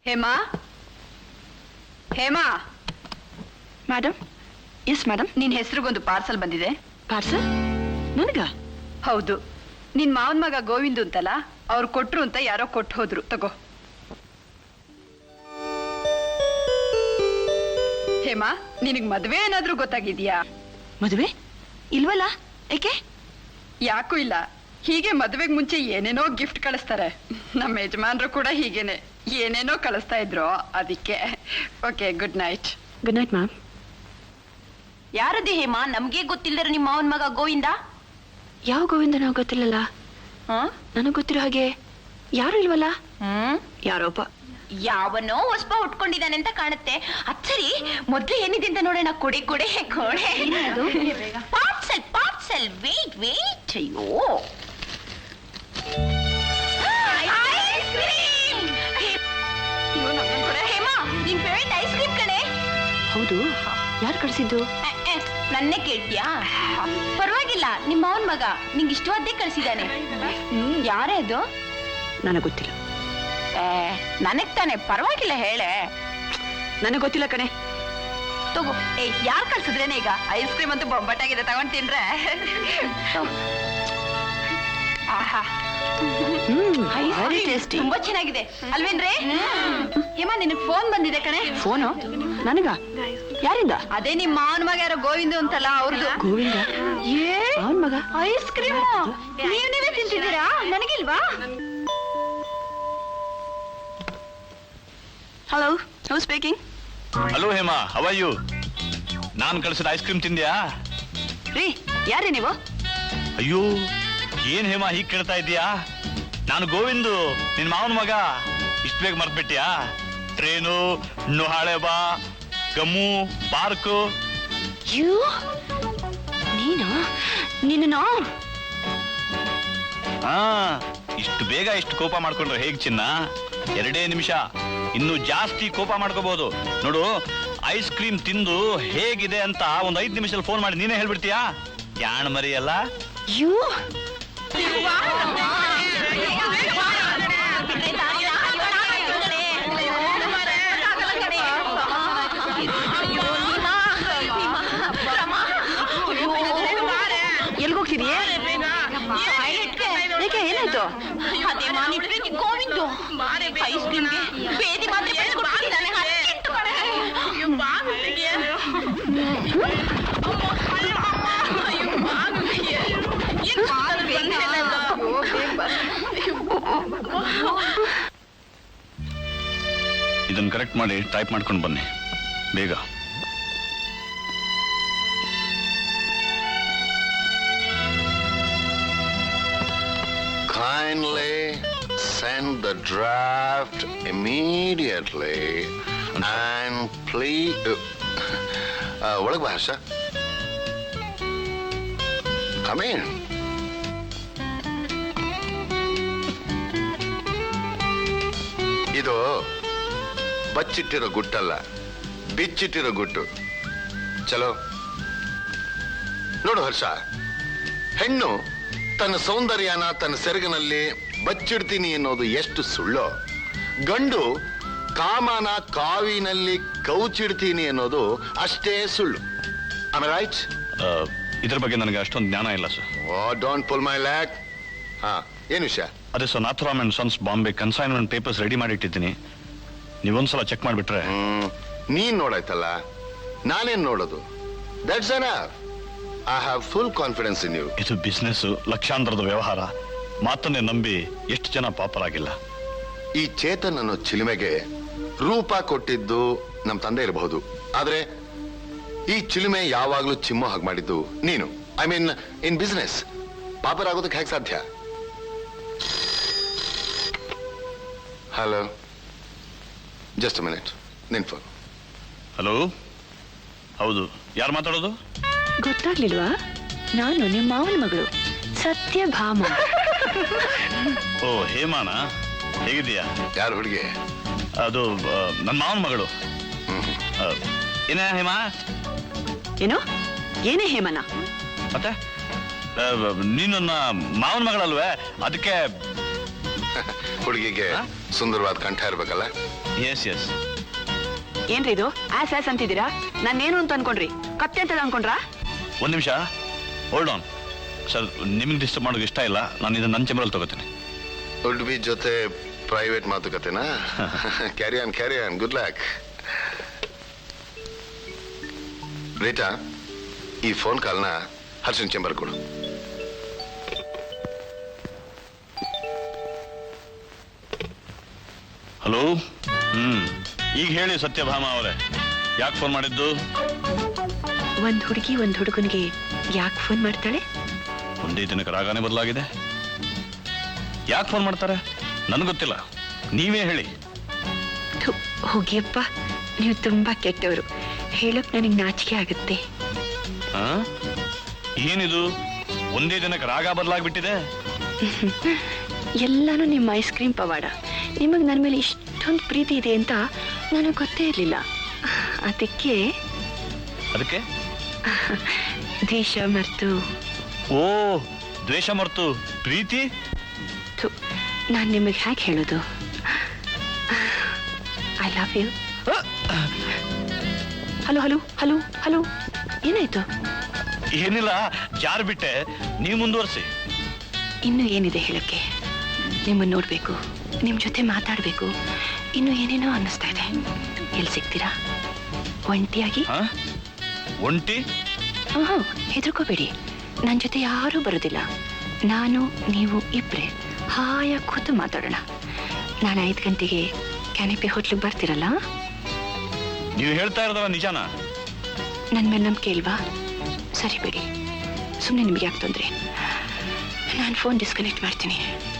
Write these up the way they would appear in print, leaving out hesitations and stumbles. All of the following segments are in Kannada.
Hema Hema madam. Yes madam. ನಿನ್ ಹೆಸರಿಗೊಂದು ಪಾರ್ಸಲ್ ಬಂದಿದೆ. ಪಾರ್ಸಲ್ ನನಗ? ಹೌದು, ನಿನ್ ಮಾವನ್ ಮಗ ಗೋವಿಂದು ಅಂತಲ್ಲ, ಅವ್ರು ಕೊಟ್ರು ಅಂತ ಯಾರೋ ಕೊಟ್ಟು ಹೋದ್ರು. ತಗೋ. ಹೇಮಾ, ನಿನಗ್ ಮದ್ವೆ ಏನಾದ್ರೂ ಗೊತ್ತಾಗಿದ್ಯಾ? ಮದುವೆ ಇಲ್ವಲ್ಲ, ಏಕೆ? ಯಾಕೂ ಇಲ್ಲ. ಹೀಗೆ ಮದ್ವೆಗ್ ಮುಂಚೆ ಏನೇನೋ ಗಿಫ್ಟ್ ಕಳಿಸ್ತಾರೆ. ನಮ್ಮ ಯಜಮಾನ್ರು ಕೂಡ ಹೀಗೇನೆ ಏನೇನೋ ಕಳಿಸ್ತಾ ಇದ್ರು, ಅದಕ್ಕೆ. Okay, good night. Good night ma'am. ಯಾರದೇ ಹೇಮಾ? ನಮ್ಗೆ ಗೊತ್ತಿಲ್ಲರ ನಿಮ್ಮ ಮಾವನ್ ಮಗ ಗೋವಿಂದ? ಯಾವ ಗೋವಿಂದ ನಾವು ಗೊತ್ತಿಲ್ಲಲ್ಲ. ನನಗ್ ಗೊತ್ತಿರೋ ಹಾಗೆ ಯಾರು ಇಲ್ವಲ್ಲ. ಯಾರೋಪ್ಪ ಯಾವನೋ ಹೊಸಬ ಉಟ್ಕೊಂಡಿದ್ದಾನೆ ಅಂತ ಕಾಣುತ್ತೆ. ಅಚ್ಚರಿ, ಮೊದ್ಲು ಏನಿದೆ ಅಂತ ನೋಡೋಣ. ಕೊಡೆ ಕೊಡೆ ಕೊಡೆ. Parcel parcel. Wait wait. ಅಯ್ಯೋ, ಹೇಮಾ, ನಿನ್ ಫೇವರೇಟ್ ಐಸ್ ಕ್ರೀಮ್ ಕಣೆ. ಹೌದು, ಯಾರು ಕಳಿಸಿದ್ದು? ನನ್ನೇ ಕೇಳ್ತೀಯಾ? ಪರವಾಗಿಲ್ಲ, ನಿಮ್ಮ ಮಾವನ್ ಮಗ ನಿಂಗೆ ಇಷ್ಟವಾದ್ದೇ ಕಳಿಸಿದ್ದಾನೆ. ಯಾರೇ ಅದು? ನನಗೆ ಗೊತ್ತಿಲ್ಲ. ನನಗ್ ತಾನೆ, ಪರವಾಗಿಲ್ಲ ಹೇಳೆ. ನನಗೆ ಗೊತ್ತಿಲ್ಲ ಕಣೆ. ತಗೋ. ಯಾರು ಕಳ್ಸಿದ್ರೇನೆ? ಈಗ ಐಸ್ ಕ್ರೀಮ್ ಅಂತೂ ಬೊಬ್ಬಟ್ಟಾಗಿದೆ, ತಗೊಂಡ್ ತಿನ್ರೆ. ಆಹಾ, ತುಂಬಾ ಚೆನ್ನಾಗಿದೆ ಅಲ್ವೇನ್ರಿ? ಹೇಮಾ, ನಿನಗ್ ಫೋನ್ ಬಂದಿದೆ ಕಣೆ. ಫೋನು ನನಗ? ಯಾರಿಂದ? ಅದೇ ನಿಮ್ ಮಾವನ್ ಮಗ ಯಾರೋ ಗೋವಿಂದು ಅಂತಲ್ಲ, ಅವ್ರದ್ದು. ಗೋವಿಂದ? ಅವನ್ ಮಗ? ಐಸ್ ಕ್ರೀಮ್ ನೀವೇ ತಿಂತಿದ್ದೀರಾ? ನನಗಿಲ್ವಾ? Hello, how speaking? Hello Hema, how are you? ನಾನ್ ಕಳಿಸಿದ ಐಸ್ ಕ್ರೀಮ್ ತಿಂದ್ಯಾ? ರೀ, ಯಾರೇ ನೀವು? ಅಯ್ಯೋ, ಏನ್ ಹೇಮಾ ಹೀಗ್ ಕೇಳ್ತಾ ಇದೀಯಾ? ನಾನು ಗೋವಿಂದು, ನಿನ್ ಮಾವನ ಮಗ. ಇಷ್ಟ ಬೇಗ ಮರ್ತ್ಬಿಟ್ಯಾ? ಟ್ರೇನು, ಹಾಳೆ ಬಾ, ಗಮ್ಮು, ಪಾರ್ಕು. ನೀನು? ನಿನ್ನ? ಹಾ, ಇಷ್ಟು ಬೇಗ ಇಷ್ಟು ಕೋಪ ಮಾಡ್ಕೊಂಡ್ರೆ ಹೇಗ್ ಚಿನ್ನ? 2 ನಿಮಿಷ, ಇನ್ನು ಜಾಸ್ತಿ ಕೋಪ ಮಾಡ್ಕೋಬಹುದು. ನೋಡು, ಐಸ್ ಕ್ರೀಮ್ ತಿಂದು ಹೇಗಿದೆ ಅಂತ ಒಂದ್ 5 ನಿಮಿಷದಲ್ಲಿ ಫೋನ್ ಮಾಡಿ ನೀನೇ ಹೇಳ್ಬಿಡ್ತೀಯಾ? ಯಾಣ ಮರಿ ಅಲ್ಲ? ಎಲ್ಗೋಗ್ತಿದೀಯ? ಏಕೆ, ಏನಾಯ್ತು? ಅದೇ ಮಾನಿಟ್ರಿ ಗೋವಿಂದು ಐಸ್ ಕ್ರೀಮ್ಗೆ ಬೇದಿ ಮಾತ್ರ ಬೆಳೆಸ್ಕೊಟ್ಟಿದ್ದಾನೆ. ಇದನ್ನ ಕರೆಕ್ಟ್ ಮಾಡಿ ಟೈಪ್ ಮಾಡ್ಕೊಂಡು ಬನ್ನಿ ಬೇಗ. Kindly send the draft immediately and please ಒಳಗೆ ಬಾ ಹರ್ಷ. Come in. ಇದು ಬಚ್ಚಿಟ್ಟಿರೋ ಗುಟ್ಟಲ್ಲ, ಬಿಚ್ಚಿಟ್ಟಿರೋ ಗುಟ್ಟು. ಚಲೋ ನೋಡು ಹರ್ಷ, ಹೆಣ್ಣು ತನ್ನ ಸೌಂದರ್ಯನ ತನ್ನ ಸೆರಗಿನಲ್ಲಿ ಬಚ್ಚಿಡ್ತೀನಿ ಅನ್ನೋದು ಎಷ್ಟು ಸುಳ್ಳೋ, ಗಂಡು ಕಾಮನ ಕಾವಿನಲ್ಲಿ ಕೌಚಿಡ್ತೀನಿ ಅನ್ನೋದು ಅಷ್ಟೇ ಸುಳ್ಳು. ಆಮೇಲೆ ರೈಟ್? ಇದ್ರ ಬಗ್ಗೆ ನನಗೆ ಅಷ್ಟೊಂದು ಜ್ಞಾನ ಇಲ್ಲ sir. Don't pull my leg. ಹಾ, ಏನು ವಿಷಯ? ಅದೇ sir, Natharam and sons Bombay consignment papers ready ಮಾಡಿ ಇಟ್ಟಿದ್ದೀನಿ. ನೀವೊಂದ್ಸಲ ಚೆಕ್ ಮಾಡಿಬಿಟ್ರೆ. ನೀನ್ ನೋಡಾಯ್ತಲ್ಲ, ನಾನೇನ್ ನೋಡೋದು? That's enough. I have full confidence in you. ಇದು ಬಿಸ್ನೆಸ್, ಲಕ್ಷಾಂತರದ ವ್ಯವಹಾರ. ಮಾತನ್ನೇ ನಂಬಿ ಎಷ್ಟು ಜನ ಪಾಪರಾಗಿಲ್ಲ. ಈ ಚೇತನ್ ಅನ್ನೋ ಚಿಲುಮೆಗೆ ರೂಪ ಕೊಟ್ಟಿದ್ದು ನಮ್ಮ ತಂದೆ ಇರಬಹುದು, ಆದ್ರೆ ಈ ಚಿಲುಮೆ ಯಾವಾಗ್ಲೂ ಚಿಮ್ಮೋ ಹಾಗೆ ಮಾಡಿದ್ದು ನೀನು. I mean in business pauper ಆಗೋದಕ್ಕೆ ಹೇಗೆ ಸಾಧ್ಯ? ಹಲೋ, ಜಸ್ಟ್ ಅ ಮಿನಿಟ್, ನಿನ್ ಫೋನ್. ಹಲೋ, ಹೌದು, ಯಾರು ಮಾತಾಡೋದು? ಗೊತ್ತಾಗ್ಲಿಲ್ವಾ? ನಾನು ನಿಮ್ಮ ಮಾವನ ಮಗಳು ಸತ್ಯಭಾಮ. ಓ, ಹೇಮಾನ, ಹೇಗಿದ್ದೀಯಾ? ಯಾರು ಹುಡುಗಿ? ಅದು ನನ್ನ ಮಾವನ ಮಗಳು. ಏನೇ ಹೇಮಾ? ಏನೋ ಏನೇ ಹೇಮನ? ಮತ್ತೆ ನೀನು ನನ್ನ ಮಾವನ ಮಗಳಲ್ವೇ, ಅದಕ್ಕೆ. ಹುಡುಗಿಗೆ ಸುಂದರವಾದ ಕಂಠ ಇರ್ಬೇಕಲ್ಲ? Yes yes. ಏನ್ರಿ ಇದು ಆಸ್ ಆಸ್ ಅಂತಿದ್ದೀರಾ? ನಾನೇನು ಅಂತ ಅನ್ಕೊಂಡ್ರಿ? ಕತ್ತೆ ಅಂತ ಅನ್ಕೊಂಡ್ರಾ? ಒಂದು ನಿಮಿಷ, ಹೋಲ್ಡ್ ಆನ್ ಸರ್. ನಿಮ್ಗೆ ಡಿಸ್ಟರ್ಬ್ ಮಾಡೋಕೆ ಇಷ್ಟ ಇಲ್ಲ, ನಾನು ಇದನ್ನ ನನ್ನ ಚಂಬರಲ್ಲಿ ತಗೋತೀನಿ. ಉಡುಪಿ ಜೊತೆ ಪ್ರೈವೇಟ್ ಮಾತುಕತೆನಾ? Carry on, good luck. Rita, ಈ ಫೋನ್ ಕಾಲ್ನ ಹರ್ಷನ್ ಚೇಂಬರ್ ಕೊಡು. ಹಲೋ. ಈಗ ಹೇಳಿ ಸತ್ಯಭಾಮ ಅವರೇ, ಯಾಕೆ ಫೋನ್ ಮಾಡಿದ್ದು? ಒಂದ್ ಹುಡುಗಿ ಒಂದ್ ಹುಡುಗನಿಗೆ ಯಾಕೆ ಫೋನ್ ಮಾಡ್ತಾಳೆ? ಒಂದೇ ದಿನಕ್ಕೆ ರಾಗನೇ ಬದಲಾಗಿದೆ. ಯಾಕೆ ಫೋನ್ ಮಾಡ್ತಾರೆ ನನಗೆ ಗೊತ್ತಿಲ್ಲ, ನೀವೇ ಹೇಳಿ. ಥು, ಹೋಗಿಯಪ್ಪ, ನೀವು ತುಂಬಾ ಕೆಟ್ಟವರು. ಹೇಳಕ್ ನನಗೆ ನಾಚಿಕೆ ಆಗುತ್ತೆ. ಆ? ಏನಿದು ಒಂದೇ ದಿನಕ್ಕೆ ರಾಗ ಬದಲಾಗ್ಬಿಟ್ಟಿದೆ? ಎಲ್ಲಾನು ನಿಮ್ಮ ಐಸ್ ಕ್ರೀಮ್ ಪವಾಡ. ನಿಮಗೆ ನನ್ನ ಮೇಲೆ ಇಷ್ಟೊಂದು ಪ್ರೀತಿ ಇದೆ ಅಂತ ನನಗೆ ಗೊತ್ತೇ ಇರಲಿಲ್ಲ. ಅದಕ್ಕೆ ದ್ವೇಷ ಮರ್ತು. ಓ, ದ್ವೇಷ ಮರ್ತು ಪ್ರೀತಿ? ನಾನು ನಿಮಗೆ ಹೇಗೆ ಹೇಳೋದು? I love you. Hello hello hello hello, ಏನಾಯ್ತು? ಏನಿಲ್ಲ, ಜಾರ್ ಬಿಟ್ಟೆ, ನೀವು ಮುಂದುವರಿಸಿ. ಇನ್ನು ಏನಿದೆ ಹೇಳಕ್ಕೆ? ನಿಮ್ಮನ್ನು ನೋಡ್ಬೇಕು, ನಿಮ್ ಜೊತೆ ಮಾತಾಡ್ಬೇಕು, ಇನ್ನು ಏನೇನೋ ಅನ್ನಿಸ್ತಾ ಇದೆ. ಎಲ್ಲಿ ಸಿಗ್ತೀರಾ ಒಂಟಿಯಾಗಿ? ಒಂಟಿ? ಹೆದರ್ಕೋಬೇಡಿ, ನನ್ನ ಜೊತೆ ಯಾರೂ ಬರೋದಿಲ್ಲ. ನಾನು ನೀವು ಇಬ್ರೆ ಹಾಯಾಗಿ ಕೂತು ಮಾತಾಡೋಣ. ನಾಳೆ 5 ಗಂಟೆಗೆ ಕ್ಯಾನಿಪೆ ಹೋಟ್ಲಿಗೆ ಬರ್ತೀರಲ್ಲ? ನೀವು ಹೇಳ್ತಾ ಇರೋದಲ್ಲ ನಿಜಾನಾ? ನನ್ನ ಮೇಲೆ ನಂಬಿಕೆ ಇಲ್ವಾ? ಸರಿ ಬಿಡಿ, ಸುಮ್ಮನೆ ನಿಮ್ಗೆ ಯಾಕೆ ತೊಂದರೆ. ನಾನು ಫೋನ್ ಡಿಸ್ಕನೆಕ್ಟ್ ಮಾಡ್ತೀನಿ.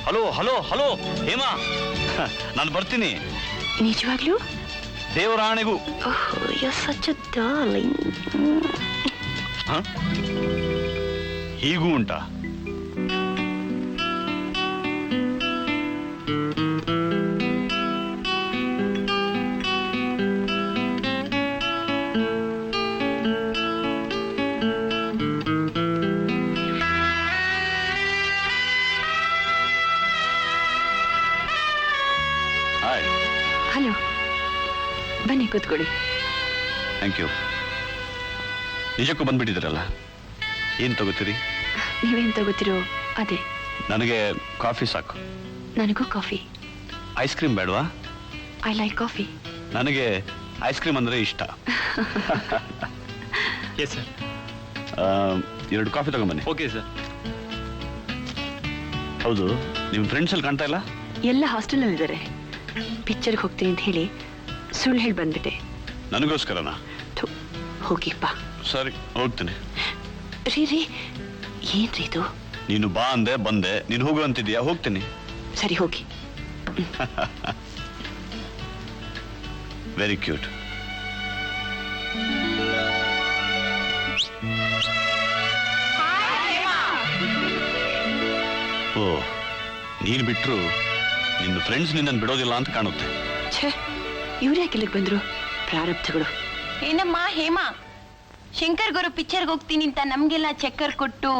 ಹಲೋ ಹಲೋ ಹಲೋ ಹೇಮಾ, ನಾನು ಬರ್ತೀನಿ. ನಿಜವಾಗ್ಲೂ? ದೇವರಾಣೆಗೂ. Oh, you are such a darling. ಹೀಗೂ ಉಂಟಾ? ಹಾಯ್. ಹಲೋ, ಬನ್ನಿ ಕೂತ್ಕೊಳ್ಳಿ. Thank you. ನಿಜಕ್ಕೂ ಬಂದ್ಬಿಟ್ಟಿದ್ದೀರಲ್ಲ, ಏನು ತಗೋತೀರಿ? ನೀವೇನು ತಗೋತಿರೋ ಅದೇ. ನನಗೆ ಕಾಫಿ ಸಾಕು. ನನಗೂ ಕಾಫಿ. ಐಸ್ ಕ್ರೀಮ್ ಬೇಡವಾ? I like coffee. ನನಗೆ ಐಸ್ ಕ್ರೀಮ್ ಅಂದ್ರೆ ಇಷ್ಟ. Yes sir. 2 ಕಾಫಿ ತಗೊಂಬನ್ನಿ. Okay sir. ಹೌದು, ನಿಮ್ಮ ಫ್ರೆಂಡ್ಸ್ ಅಲ್ಲಿ ಕಾಣ್ತಾ ಇಲ್ಲ? ಎಲ್ಲ ಹಾಸ್ಟೆಲ್ನಲ್ಲಿದ್ದಾರೆ. ಪಿಕ್ಚರ್ಗೆ ಹೋಗ್ತೀನಿ ಅಂತ ಹೇಳಿ ಸುಳ್ಳು ಹೇಳಿ ಬಂದ್ಬಿಟ್ಟೆ. ನನಗೋಸ್ಕರನಾ? ಹೋಗಿಪ್ಪ. ಸರಿ, ಹೋಗ್ತೀನಿ. ರೀ ಏನ್ರಿ ಇದು? ನೀನು ಬಾ ಅಂದೆ, ಬಂದೆ. ನೀನು ಹೋಗು ಅಂತಿದ್ಯಾ, ಹೋಗ್ತೀನಿ. ಸರಿ, ಹೋಗಿ. Very cute. ಓ, ನೀನು ಬಿಟ್ರು ನಿನ್ನ ಫ್ರೆಂಡ್ಸ್ ನಿನ್ನನ್ನು ಬಿಡೋದಿಲ್ಲ ಅಂತ ಕಾಣುತ್ತೆ. ಛೇ, ಇವ್ರು ಯಾಕೆ ಇಲ್ಲಿಗೆ ಬಂದ್ರು? ಪ್ರಾರಬ್ಧಗಳು. ಏನಮ್ಮ ಹೇಮಾ, ಶಂಕರ್ ಗೌರು ಪಿಕ್ಚರ್ಗೆ ಹೋಗ್ತೀನಿ ಅಂತ ನಮ್ಗೆಲ್ಲ ಚಕ್ಕರ್ ಕೊಟ್ಟು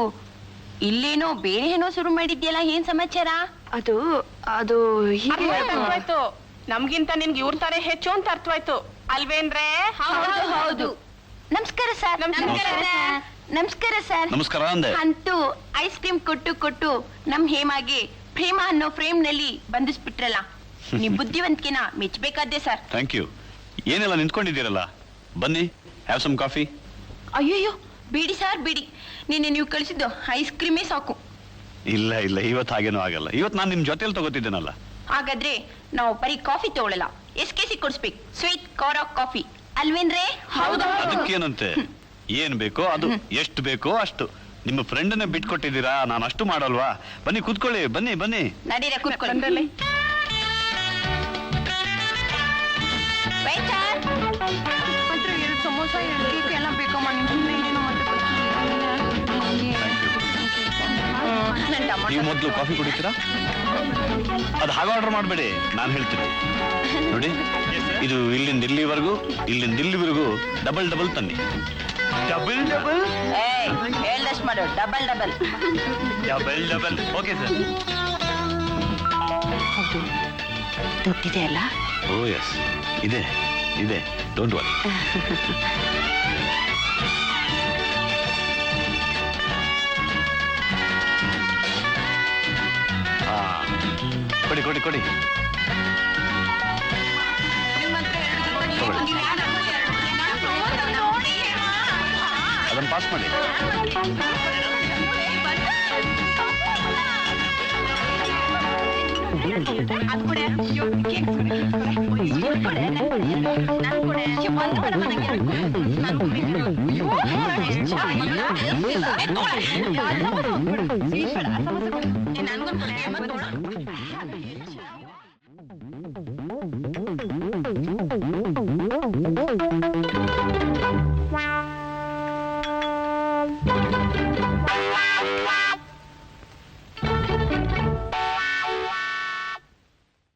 ಇಲ್ಲೇನೋ ಬೇರೆ ಏನೋ ಶುರು ಮಾಡಿದ್ಯಲ್ಲ, ಏನ್ ಸಮಾಚಾರ? ಅದು ಅದು ಹೀಗೆ. ಅರ್ಥವಾಯ್ತು, ನಮ್ಗಿಂತ ನಿನ್ಗೆ ಇವ್ರ ತಾರೆ ಹೆಚ್ಚು ಅಂತ ಅರ್ಥವಾಯ್ತು ಅಲ್ವೇನ್ರೆ? ಹೌದು ಹೌದು. ನಮಸ್ಕಾರ ಸರ್. ನಮಸ್ಕಾರ ಸರ್. ನಮಸ್ಕಾರ ಅಂದೆ. ಅಂತೂ ಐಸ್ ಕ್ರೀಮ್ ಕೊಟ್ಟು ಕೊಟ್ಟು ನಮ್ ಹೇಮಾಗೆ ಪ್ರೇಮ ಅನ್ನೋ ಫ್ರೇಮ್ ನಲ್ಲಿ ಬಂಧಿಸ್ಬಿಟ್ರಲ್ಲ. ನಿಮ್ ಬುದ್ಧಿವಂತಿಕೆನ ಮೆಚ್ಚಬೇಕಾದ್ದೆ ಸರ್. Thank you. ಏನೆಲ್ಲ ನಿಂತ್ಕೊಂಡಿದ್ದೀರಲ್ಲ, ಬನ್ನಿ, ಹ್ಯಾವ್ ಸಮ್ ಕಾಫಿ. ಅಯ್ಯಯ್ಯೋ, ಬಿಡಿ ಸರ್ ಬಿಡಿ, ನಿನ್ನೆ ನೀವು ಕಳಿಸಿದ್ದು ಐಸ್ ಕ್ರೀಮೇ ಸಾಕು. ಇಲ್ಲ ಇಲ್ಲ, ಇವತ್ತು ಹಾಗೇನೂ ಆಗಲ್ಲ. ಇವತ್ತು ನಾನು ನಿಮ್ಮ ಜೊತೆಲಿ ತಗೋತಿದ್ದೇನಲ್ಲ. ಹಾಗಾದ್ರೆ ನಾವು ಬರೀ ಕಾಫಿ ತಗೊಳ್ಳಲ್ಲ, ಎಸ್ಕೆಸಿ ಕುಡಿಸ್ಬೇಕು ಸ್ವೀಟ್ ಕೋರೋ ಕಾಫಿ ಅಲ್ವೇನ್ರೇ? ಹೌದು. ಅದಕ್ಕೇನಂತೆ ಏನ್ ಬೇಕೋ ಅದು ಎಷ್ಟು ಬೇಕೋ ಅಷ್ಟು. ನಿಮ್ಮ ಫ್ರೆಂಡನ್ನ ಬಿಟ್ಕೊಟ್ಟಿದ್ದೀರಾ, ನಾನು ಅಷ್ಟು ಮಾಡಲ್ವಾ? ಬನ್ನಿ ಕೂತ್ಕೊಳ್ಳಿ, ಬನ್ನಿ ಬನ್ನಿ. ನಡೀರೆ ಕೂತ್ಕೊಳ್ಳಿ. ಬಂದ್ರಲ್ಲಿ Waiter. ಎರಡು ಸಮೋಸ ಎರಡು ಕೇಕ್ ಎಲ್ಲ ಬೇಕಮ್ಮ ನಿಮ್ಗೆ ಮತ್ತೆ ನನ್ ಟೊಮೊಟೊ ನೀವು ಮೊದಲು ಕಾಫಿ ಕುಡಿತೀರಾ? ಅದು ಹಾಗೆ ಆರ್ಡರ್ ಮಾಡಬೇಡಿ, ನಾನು ಹೇಳ್ತೀನಿ ನೋಡಿ. ಇದು ಇಲ್ಲಿಂದ ಇಲ್ಲಿವರೆಗೂ, ಇಲ್ಲಿಂದ ಇಲ್ಲಿವರೆಗೂ ಡಬಲ್ ಡಬಲ್ ತನ್ನಿ. ಡಬಲ್ ಡಬಲ್ ಏಯ್ ಹೇಳ್ದಷ್ಟು ಮಾಡು. Double double. Double double. Okay sir. ಹೌದು, ದುಡ್ಡಿದೆ ಅಲ್ಲ? ಓ ಎಸ್, ಇದೆ ಇದೆ, ಡೋಂಟ್ ವರಿ. ಕೊಡಿ ಕೊಡಿ ಕೊಡಿ. ಅದನ್ನು ಪಾಸ್ ಮಾಡಿ. ನನ್ಗೂ